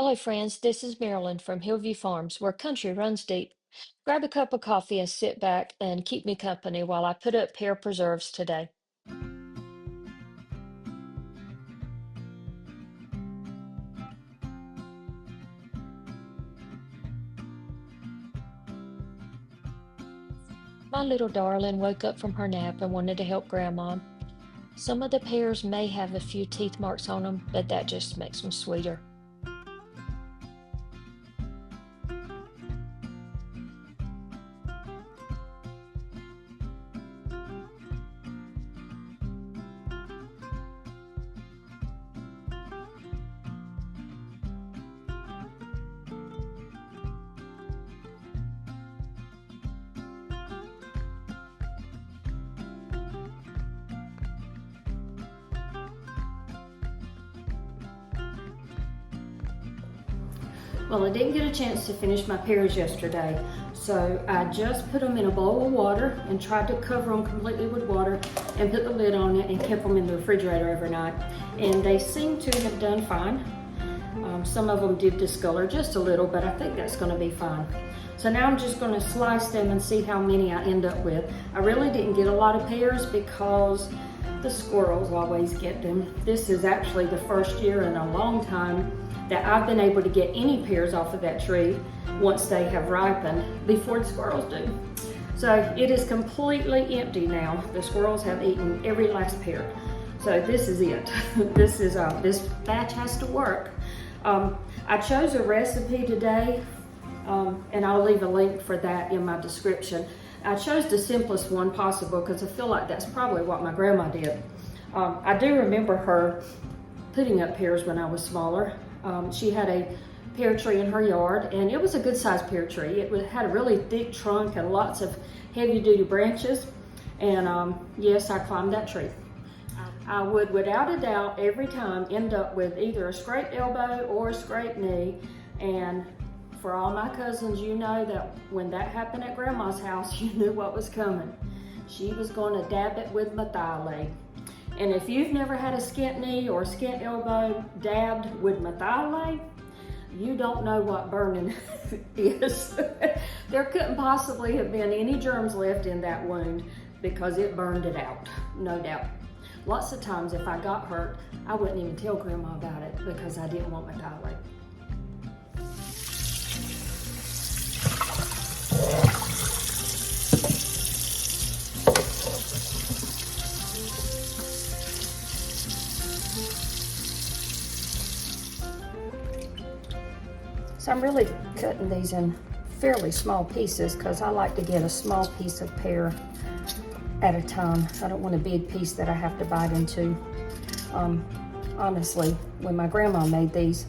Hello, friends. This is Marilyn from Hillview Farms, where country runs deep. Grab a cup of coffee and sit back and keep me company while I put up pear preserves today. My little darling woke up from her nap and wanted to help Grandma. Some of the pears may have a few teeth marks on them, but that just makes them sweeter. Well, I didn't get a chance to finish my pears yesterday, so I just put them in a bowl of water and tried to cover them completely with water and put the lid on it and kept them in the refrigerator overnight. And they seem to have done fine. Some of them did discolor just a little, but I think that's going to be fine. So now I'm just going to slice them and see how many I end up with. I really didn't get a lot of pears because the squirrels always get them. This is actually the first year in a long time that I've been able to get any pears off of that tree once they have ripened before the squirrels do. So it is completely empty now. The squirrels have eaten every last pear. So this is it. This batch has to work. I chose a recipe today, and I'll leave a link for that in my description. I chose the simplest one possible because I feel like that's probably what my grandma did. I do remember her putting up pears when I was smaller. She had a pear tree in her yard, and it was a good sized pear tree. It had a really thick trunk and lots of heavy duty branches, and yes, I climbed that tree. I would without a doubt every time end up with either a scraped elbow or a scraped knee, and for all my cousins, you know that when that happened at Grandma's house, you knew what was coming. She was going to dab it with my thigh leg. And if you've never had a skint knee or a skint elbow dabbed with my thigh leg, you don't know what burning is. There couldn't possibly have been any germs left in that wound because it burned it out, no doubt. Lots of times if I got hurt, I wouldn't even tell Grandma about it because I didn't want my thigh leg. So I'm really cutting these in fairly small pieces because I like to get a small piece of pear at a time. I don't want a big piece that I have to bite into. Honestly, when my grandma made these,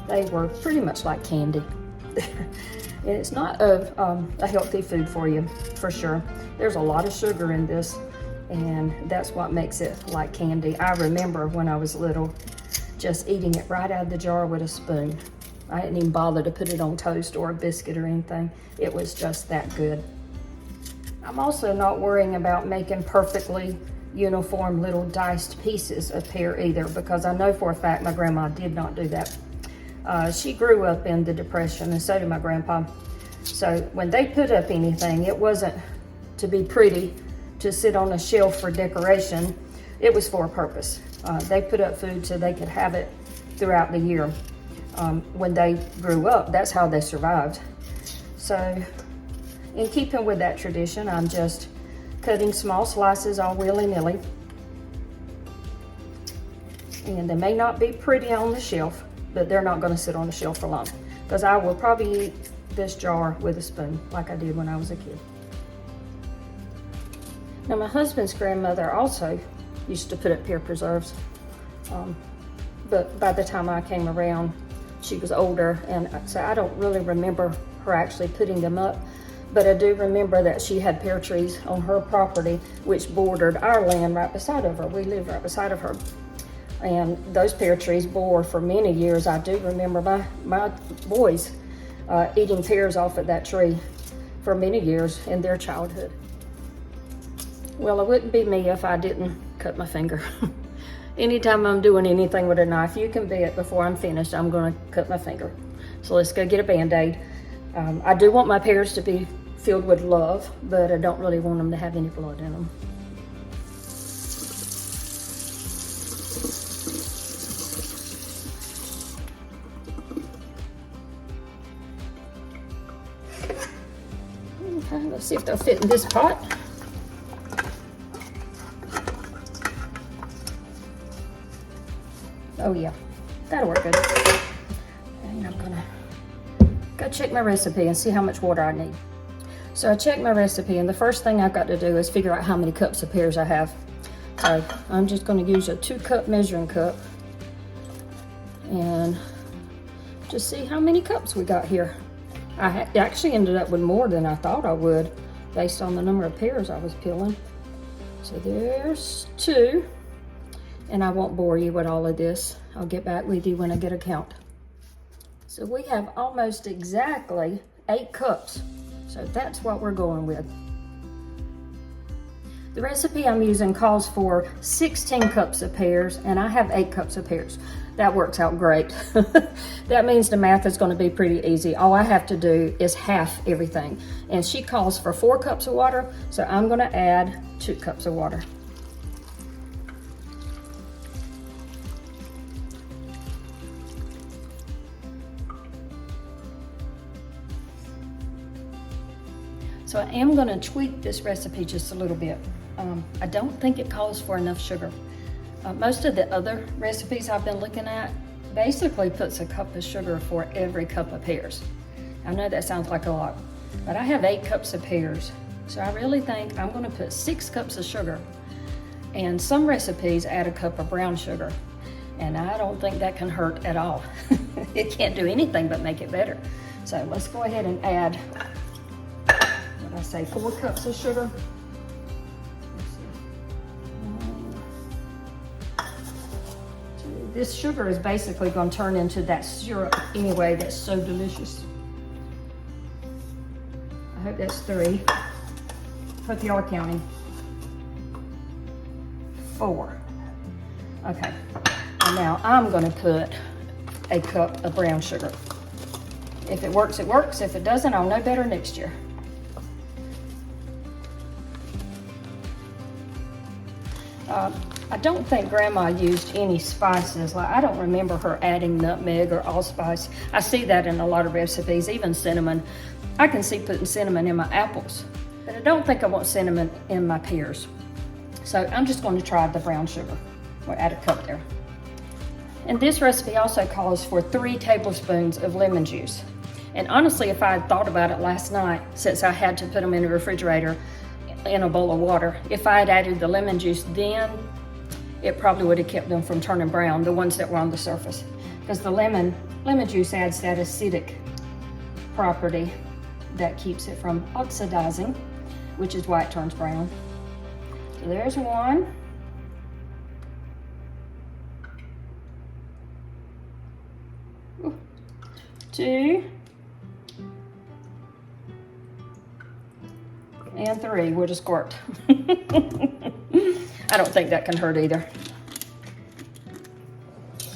they were pretty much like candy. And it's not a healthy food for you, for sure. There's a lot of sugar in this, and that's what makes it like candy. I remember when I was little, just eating it right out of the jar with a spoon. I didn't even bother to put it on toast or a biscuit or anything. It was just that good. I'm also not worrying about making perfectly uniform little diced pieces of pear either, because I know for a fact my grandma did not do that. She grew up in the Depression, and so did my grandpa. So when they put up anything, it wasn't to be pretty, to sit on a shelf for decoration. It was for a purpose. They put up food so they could have it throughout the year. When they grew up, that's how they survived. So in keeping with that tradition, I'm just cutting small slices all willy-nilly. And they may not be pretty on the shelf, but they're not going to sit on the shelf for long, because I will probably eat this jar with a spoon like I did when I was a kid. Now, my husband's grandmother also used to put up pear preserves, but by the time I came around, she was older, and so I don't really remember her actually putting them up, but I do remember that she had pear trees on her property which bordered our land right beside of her. We lived right beside of her, and those pear trees bore for many years. I do remember my boys eating pears off of that tree for many years in their childhood. Well, it wouldn't be me if I didn't cut my finger. Anytime I'm doing anything with a knife, you can bet before I'm finished, I'm gonna cut my finger. So let's go get a Band-Aid. I do want my pears to be filled with love, but I don't really want them to have any blood in them. Okay, let's see if they'll fit in this pot. Oh yeah, that'll work good. And I'm gonna go check my recipe and see how much water I need. So I checked my recipe, and the first thing I've got to do is figure out how many cups of pears I have. So I'm just gonna use a 2-cup measuring cup and just see how many cups we got here. I actually ended up with more than I thought I would based on the number of pears I was peeling. So there's 2. And I won't bore you with all of this. I'll get back with you when I get a count. So we have almost exactly 8 cups. So that's what we're going with. The recipe I'm using calls for 16 cups of pears, and I have 8 cups of pears. That works out great. That means the math is going to be pretty easy. All I have to do is half everything. And she calls for 4 cups of water, so I'm going to add 2 cups of water. So I am going to tweak this recipe just a little bit. I don't think it calls for enough sugar. Most of the other recipes I've been looking at basically puts a cup of sugar for every cup of pears. I know that sounds like a lot, but I have 8 cups of pears. So I really think I'm going to put 6 cups of sugar. And some recipes add a cup of brown sugar. And I don't think that can hurt at all. It can't do anything but make it better. So let's go ahead and add, I say 4 cups of sugar. This sugar is basically going to turn into that syrup anyway that's so delicious. I hope that's 3. Hope you are counting. 4. Okay. And now I'm going to put a cup of brown sugar. If it works, it works. If it doesn't, I'll know better next year. I don't think Grandma used any spices. Like, I don't remember her adding nutmeg or allspice. I see that in a lot of recipes, even cinnamon. I can see putting cinnamon in my apples, but I don't think I want cinnamon in my pears. So I'm just going to try the brown sugar. We'll add a cup there. And this recipe also calls for 3 tablespoons of lemon juice. And honestly, if I had thought about it last night, since I had to put them in the refrigerator in a bowl of water, if I had added the lemon juice then, it probably would have kept them from turning brown, the ones that were on the surface. Because the lemon juice adds that acidic property that keeps it from oxidizing, which is why it turns brown. So there's 1. 2. And 3 with a squirt. I don't think that can hurt either.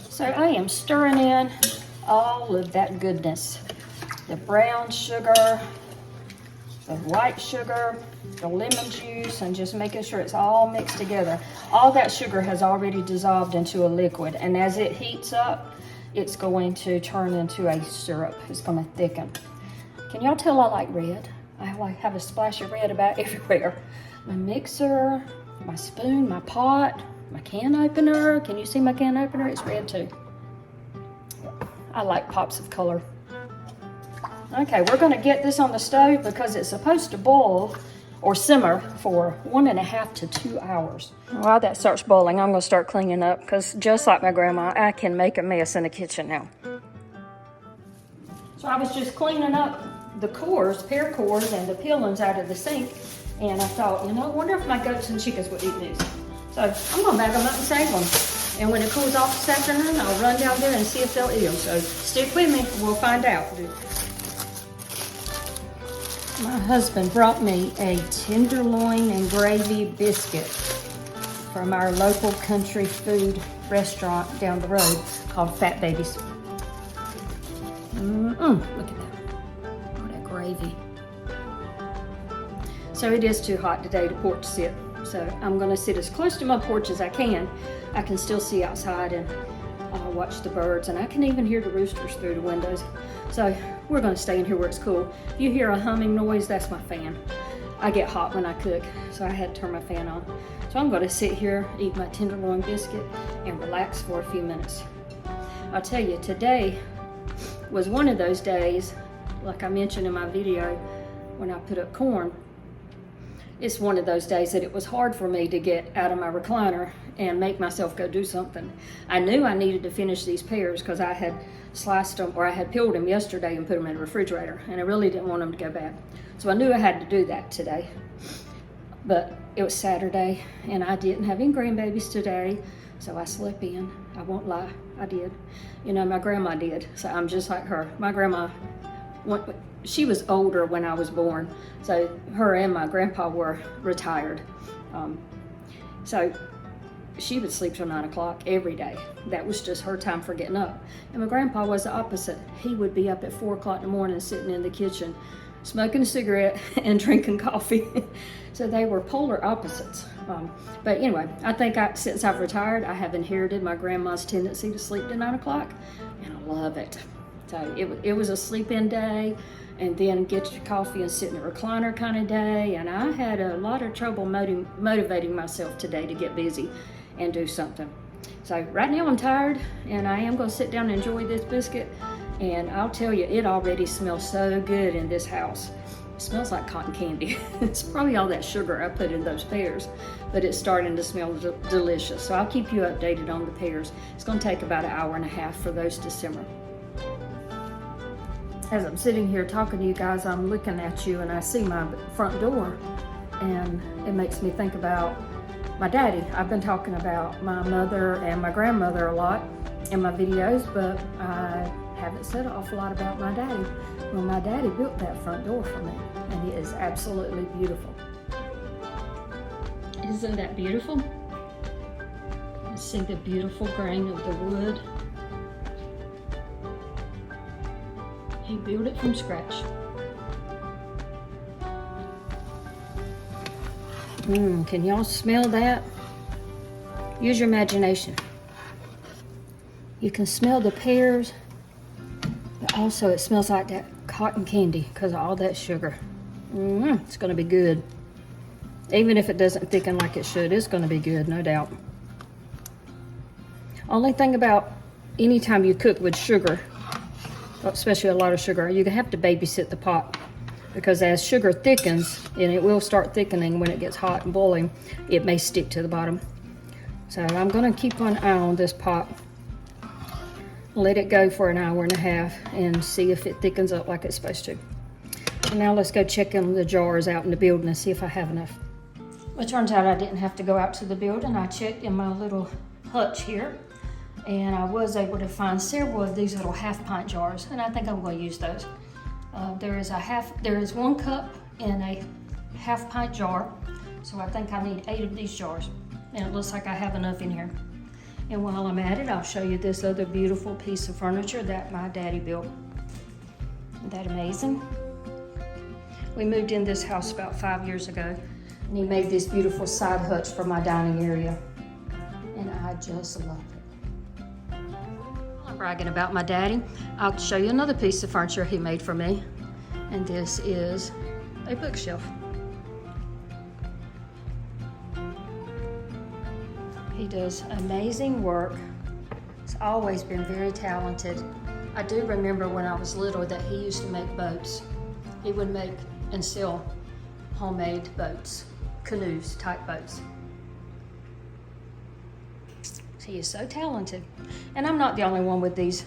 So I am stirring in all of that goodness. The brown sugar, the white sugar, the lemon juice, and just making sure it's all mixed together. All that sugar has already dissolved into a liquid, and as it heats up, it's going to turn into a syrup. It's going to thicken. Can y'all tell I like red? I have a splash of red about everywhere. My mixer, my spoon, my pot, my can opener. Can you see my can opener? It's red too. I like pops of color. Okay, we're going to get this on the stove because it's supposed to boil or simmer for 1.5 to 2 hours. While that starts boiling, I'm going to start cleaning up because just like my grandma, I can make a mess in the kitchen now. So I was just cleaning up the cores, pear cores, and the peelings out of the sink, and I thought, I wonder if my goats and chickens would eat these. So I'm going to bag them up and save them. And when it cools off this afternoon, I'll run down there and see if they'll eat them. So stick with me, we'll find out. My husband brought me a tenderloin and gravy biscuit from our local country food restaurant down the road called Fat Babies. Look at that. Oh, that gravy. So it is too hot today to porch sit. So I'm gonna sit as close to my porch as I can. I can still see outside and watch the birds, and I can even hear the roosters through the windows. So we're gonna stay in here where it's cool. If you hear a humming noise, that's my fan. I get hot when I cook, so I had to turn my fan on. So I'm gonna sit here, eat my tenderloin biscuit, and relax for a few minutes. I'll tell you, today was one of those days, like I mentioned in my video when I put up corn. It's one of those days that it was hard for me to get out of my recliner and make myself go do something. I knew I needed to finish these pears because I had sliced them, or I had peeled them yesterday and put them in the refrigerator, and I really didn't want them to go bad. So I knew I had to do that today. But it was Saturday, and I didn't have any grandbabies today, so I slept in. I won't lie, I did. You know, my grandma did, so I'm just like her. My grandma, she was older when I was born, so her and my grandpa were retired. So she would sleep till 9 o'clock every day. That was just her time for getting up. And my grandpa was the opposite. He would be up at 4 o'clock in the morning sitting in the kitchen, smoking a cigarette and drinking coffee. So they were polar opposites. But anyway, I think since I've retired, I have inherited my grandma's tendency to sleep to 9 o'clock, and I love it. So it was a sleep-in day, and then get your coffee and sit in a recliner kind of day. And I had a lot of trouble motivating myself today to get busy and do something. So right now I'm tired, and I am gonna sit down and enjoy this biscuit. And I'll tell you, it already smells so good in this house. It smells like cotton candy. It's probably all that sugar I put in those pears, but it's starting to smell delicious. So I'll keep you updated on the pears. It's gonna take about 1.5 hours for those to simmer. As I'm sitting here talking to you guys, I'm looking at you and I see my front door, and it makes me think about my daddy. I've been talking about my mother and my grandmother a lot in my videos, but I haven't said an awful lot about my daddy. Well, my daddy built that front door for me, and it is absolutely beautiful. Isn't that beautiful? You see the beautiful grain of the wood. He built it from scratch. Can y'all smell that? Use your imagination. You can smell the pears, but also it smells like that cotton candy because of all that sugar. It's gonna be good. Even if it doesn't thicken like it should, it's gonna be good, no doubt. Only thing about anytime you cook with sugar, especially a lot of sugar, you have to babysit the pot, because as sugar thickens, and it will start thickening when it gets hot and boiling, it may stick to the bottom. So I'm gonna keep an eye on this pot, let it go for 1.5 hours and see if it thickens up like it's supposed to. So now let's go check in the jars out in the building and see if I have enough. Well, it turns out I didn't have to go out to the building. I checked in my little hutch here, and I was able to find several of these little 1/2 pint jars, and I think I'm going to use those. There is 1 cup in a 1/2 pint jar, so I think I need 8 of these jars, and it looks like I have enough in here. And while I'm at it, I'll show you this other beautiful piece of furniture that my daddy built. Isn't that amazing? We moved in this house about 5 years ago, and he made this beautiful side hutch for my dining area, and I just love it. I'm bragging about my daddy. I'll show you another piece of furniture he made for me, and this is a bookshelf. He does amazing work. He's always been very talented. I do remember when I was little that he used to make boats. He would make and sell homemade boats, canoes type boats. He is so talented. And I'm not the only one with these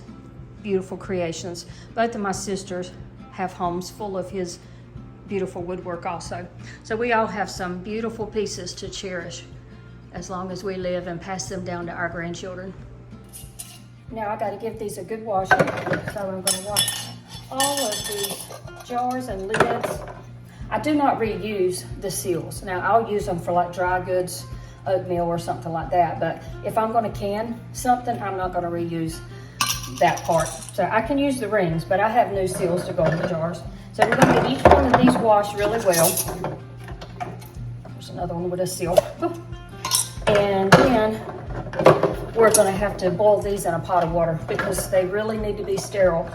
beautiful creations. Both of my sisters have homes full of his beautiful woodwork also. So we all have some beautiful pieces to cherish as long as we live and pass them down to our grandchildren. Now I got to give these a good washing, so I'm going to wash all of these jars and lids. I do not reuse the seals. Now I'll use them for like dry goods, oatmeal or something like that. But if I'm gonna can something, I'm not gonna reuse that part. So I can use the rings, but I have new seals to go in the jars. So we're gonna get each one of these washed really well. There's another one with a seal. And then we're gonna have to boil these in a pot of water because they really need to be sterile.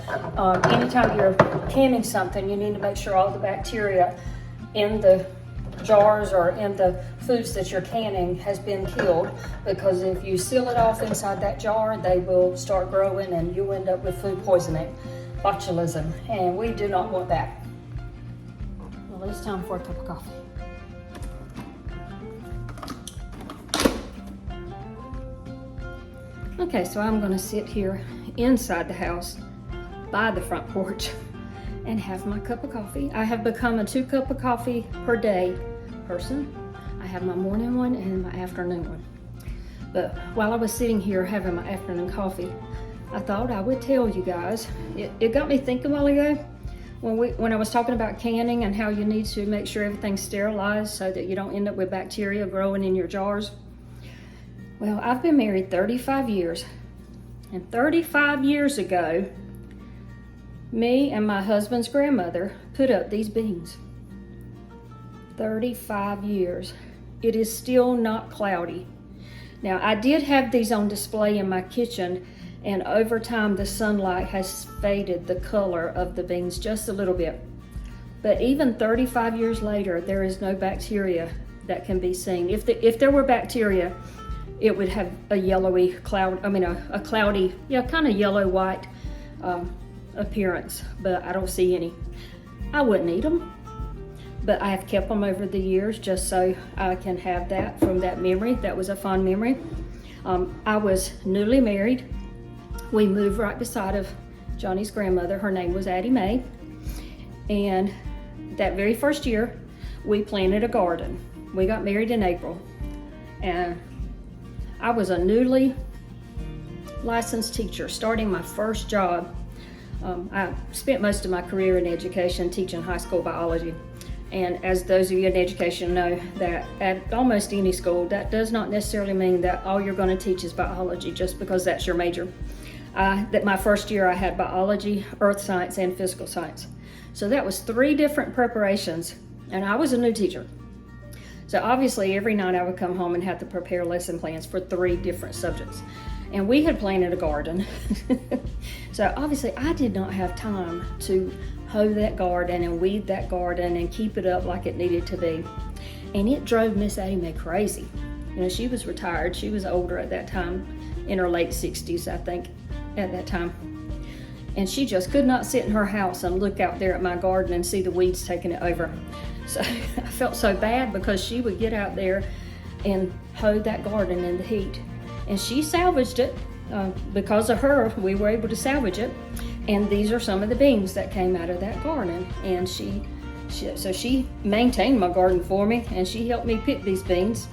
Anytime you're canning something, you need to make sure all the bacteria in the jars or in the foods that you're canning has been killed, because if you seal it off inside that jar, they will start growing and you end up with food poisoning, botulism, and we do not want that. Well, it's time for a cup of coffee. Okay, so I'm gonna sit here inside the house by the front porch and have my cup of coffee. I have become a 2 cup of coffee per day person. I have my morning one and my afternoon one. But while I was sitting here having my afternoon coffee, I thought I would tell you guys, it got me thinking a while ago when I was talking about canning and how you need to make sure everything's sterilized so that you don't end up with bacteria growing in your jars. Well, I've been married 35 years, and 35 years ago, me and my husband's grandmother put up these beans. 35 years. It is still not cloudy. Now, I did have these on display in my kitchen, and over time the sunlight has faded the color of the beans just a little bit. But even 35 years later, there is no bacteria that can be seen. If there were bacteria, it would have a yellowy cloud, a cloudy, kind of yellow-white appearance, but I don't see any. I wouldn't eat them, but I have kept them over the years just so I can have that from that memory. That was a fond memory. I was newly married. We moved right beside of Johnny's grandmother. Her name was Addie Mae. And that very first year, we planted a garden. We got married in April. And I was a newly licensed teacher, starting my first job. I spent most of my career in education teaching high school biology. And as those of you in education know, that at almost any school, that does not necessarily mean that all you're going to teach is biology just because that's your major. That my first year I had biology, earth science, and physical science. So that was 3 different preparations, and I was a new teacher. So obviously every night I would come home and have to prepare lesson plans for 3 different subjects. And we had planted a garden. So obviously I did not have time to hoe that garden and weed that garden and keep it up like it needed to be. And it drove Miss Addie Mae crazy. You know, she was retired. She was older at that time, in her late 60s, I think, at that time. And she just could not sit in her house and look out there at my garden and see the weeds taking it over. So I felt so bad because she would get out there and hoe that garden in the heat. And she salvaged it. Because of her, we were able to salvage it. And these are some of the beans that came out of that garden. And she maintained my garden for me, and she helped me pick these beans,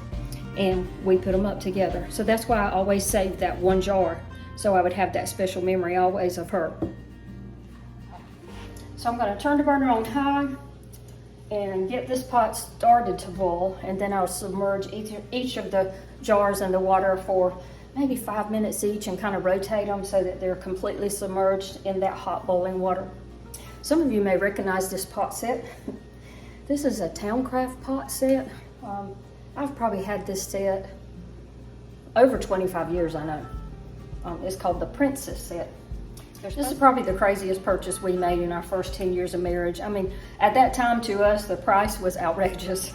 and we put them up together. So that's why I always saved that 1 jar, so I would have that special memory always of her. So I'm going to turn the burner on high and get this pot started to boil, and then I'll submerge each of the jars in the water for maybe 5 minutes each and kind of rotate them so that they're completely submerged in that hot boiling water. Some of you may recognize this pot set. This is a Towncraft pot set. I've probably had this set over 25 years, I know. It's called the Princess set. This is probably the craziest purchase we made in our first 10 years of marriage. I mean, at that time to us, the price was outrageous.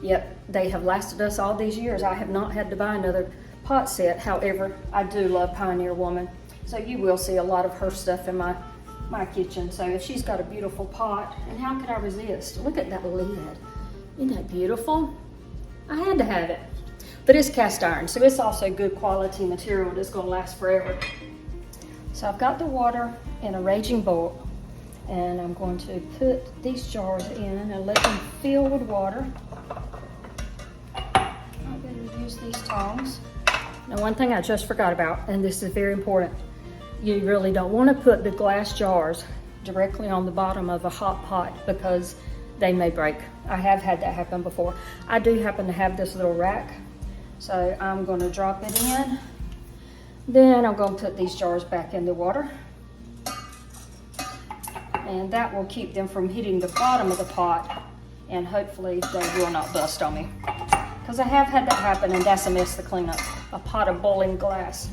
Yet they have lasted us all these years. I have not had to buy another pot set. However, I do love Pioneer Woman. So you will see a lot of her stuff in my kitchen. So if she's got a beautiful pot, and how could I resist? Look at that lid. Isn't that beautiful? I had to have it. But it's cast iron, so it's also good quality material that's gonna last forever. So I've got the water in a raging boil, and I'm going to put these jars in and let them fill with water. I'm going to use these tongs. Now, one thing I just forgot about, and this is very important, you really don't want to put the glass jars directly on the bottom of a hot pot because they may break. I have had that happen before. I do happen to have this little rack So I'm gonna drop it in. Then I'm gonna put these jars back in the water. And that will keep them from hitting the bottom of the pot, and hopefully they will not bust on me. Because I have had that happen, and that's a mess to clean up. A pot of boiling glass.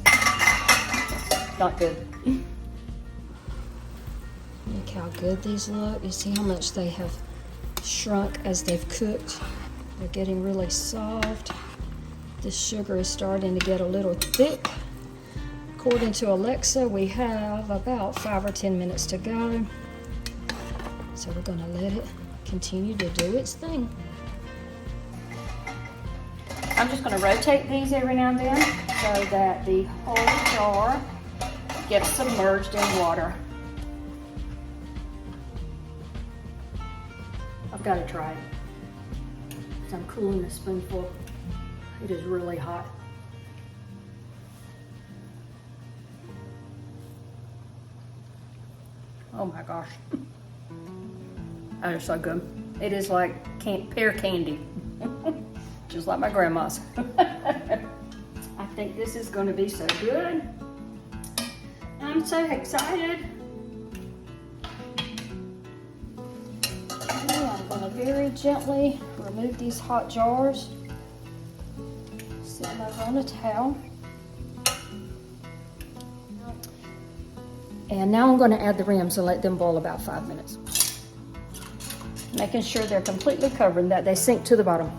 Not good. Look how good these look. You see how much they have shrunk as they've cooked. They're getting really soft. The sugar is starting to get a little thick. According to Alexa, we have about 5 or 10 minutes to go. So we're gonna let it continue to do its thing. I'm just gonna rotate these every now and then so that the whole jar gets submerged in water. I've gotta try it. So I'm cooling the spoonful. It is really hot. Oh my gosh. That is so good. It is like pear candy. Just like my grandma's. I think this is going to be so good. I'm so excited. Okay, I'm going to very gently remove these hot jars. Set them over on a towel. And now I'm going to add the rims and let them boil about 5 minutes. Making sure they're completely covered and that they sink to the bottom.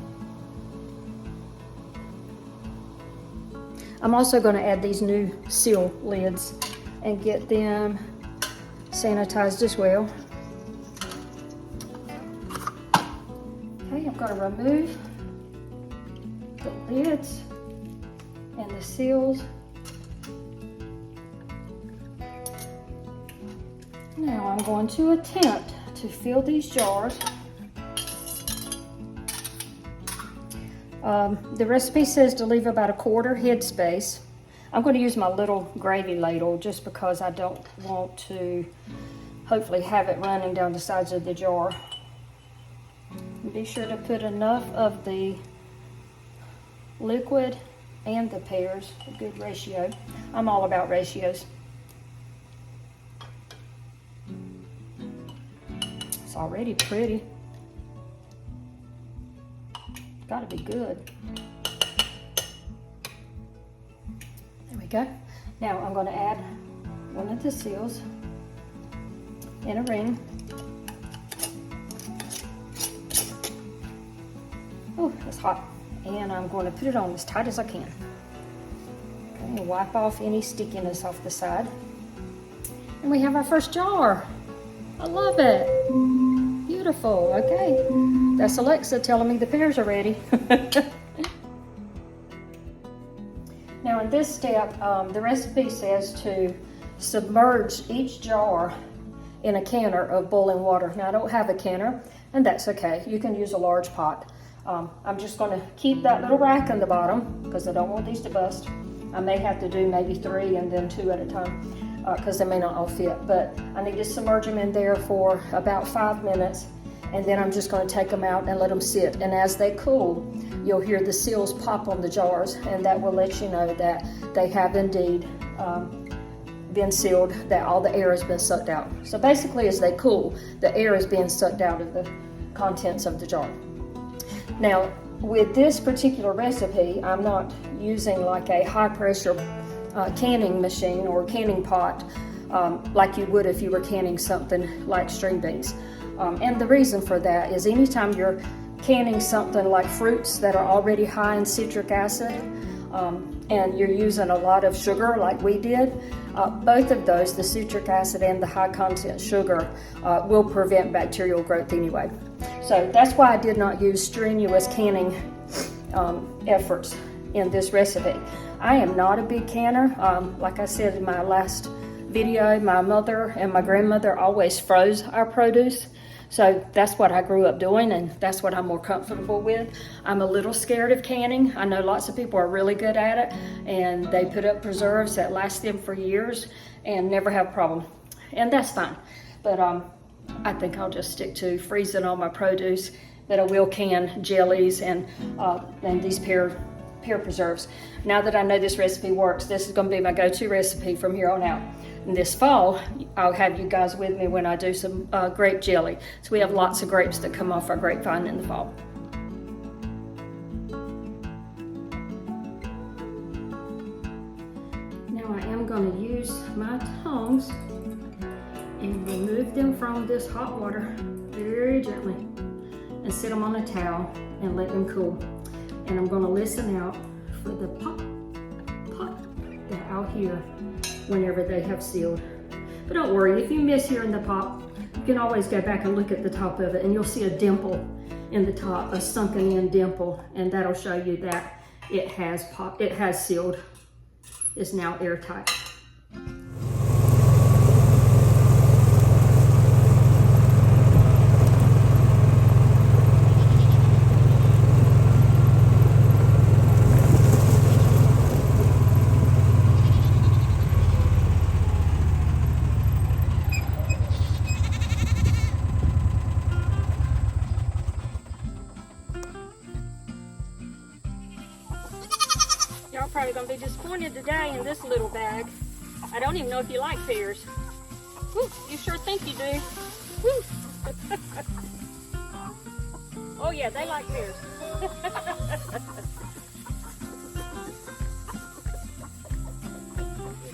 I'm also going to add these new seal lids and get them sanitized as well. Okay, I'm going to remove the lids and the seals. Now I'm going to attempt to fill these jars. The recipe says to leave about a 1/4 head space. I'm going to use my little gravy ladle just because I don't want to hopefully have it running down the sides of the jar. Be sure to put enough of the liquid and the pears, a good ratio. I'm all about ratios. It's already pretty. Gotta be good. There we go. Now I'm going to add one of the seals in a ring. Oh, it's hot. And I'm going to put it on as tight as I can. Okay, and wipe off any stickiness off the side. And we have our first jar. I love it. Beautiful. Okay. That's Alexa telling me the pears are ready. Now in this step, the recipe says to submerge each jar in a canner of boiling water. Now I don't have a canner, and that's okay. You can use a large pot. I'm just going to keep that little rack in the bottom because I don't want these to bust. I may have to do maybe 3 and then 2 at a time because they may not all fit. But I need to submerge them in there for about 5 minutes, and then I'm just going to take them out and let them sit. And as they cool, you'll hear the seals pop on the jars, and that will let you know that they have indeed been sealed, that all the air has been sucked out. So basically as they cool, the air is being sucked out of the contents of the jar. Now with this particular recipe, I'm not using like a high pressure canning machine or canning pot like you would if you were canning something like string beans. And the reason for that is anytime you're canning something like fruits that are already high in citric acid and you're using a lot of sugar like we did, both of those, the citric acid and the high content sugar, will prevent bacterial growth anyway. So that's why I did not use strenuous canning efforts in this recipe. I am not a big canner. Like I said in my last video, my mother and my grandmother always froze our produce. So that's what I grew up doing, and that's what I'm more comfortable with. I'm a little scared of canning. I know lots of people are really good at it, and they put up preserves that last them for years and never have a problem. And that's fine. But I think I'll just stick to freezing all my produce, but I will can jellies and these pear Pear Preserves. Now that I know this recipe works, this is gonna be my go-to recipe from here on out. And this fall, I'll have you guys with me when I do some grape jelly. So we have lots of grapes that come off our grapevine in the fall. Now I am gonna use my tongs and remove them from this hot water very gently and sit them on a towel and let them cool. And I'm gonna listen out for the pop, pop that I'll hear whenever they have sealed. But don't worry, if you miss hearing the pop, you can always go back and look at the top of it and you'll see a dimple in the top, a sunken in dimple, and that'll show you that it has popped, it has sealed. It's now airtight. Y'all probably gonna be disappointed today in this little bag. I don't even know if you like pears. Woo, you sure think you do. Woo. Oh yeah, they like pears. Here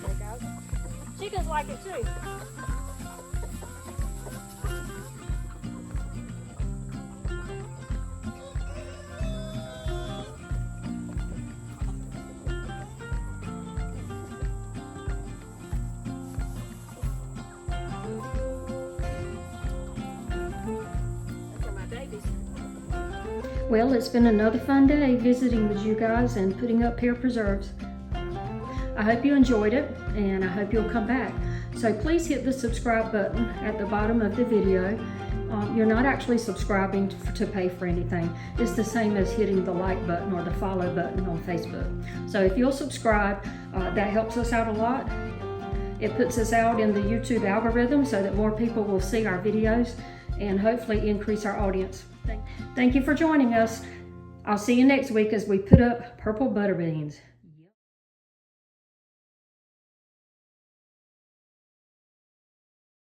they go. Chickens like it too. Well, it's been another fun day visiting with you guys and putting up Pear Preserves. I hope you enjoyed it, and I hope you'll come back. So please hit the subscribe button at the bottom of the video. You're not actually subscribing to pay for anything. It's the same as hitting the like button or the follow button on Facebook. So if you'll subscribe, that helps us out a lot. It puts us out in the YouTube algorithm so that more people will see our videos and hopefully increase our audience. Thank you for joining us. I'll see you next week as we put up purple butter beans.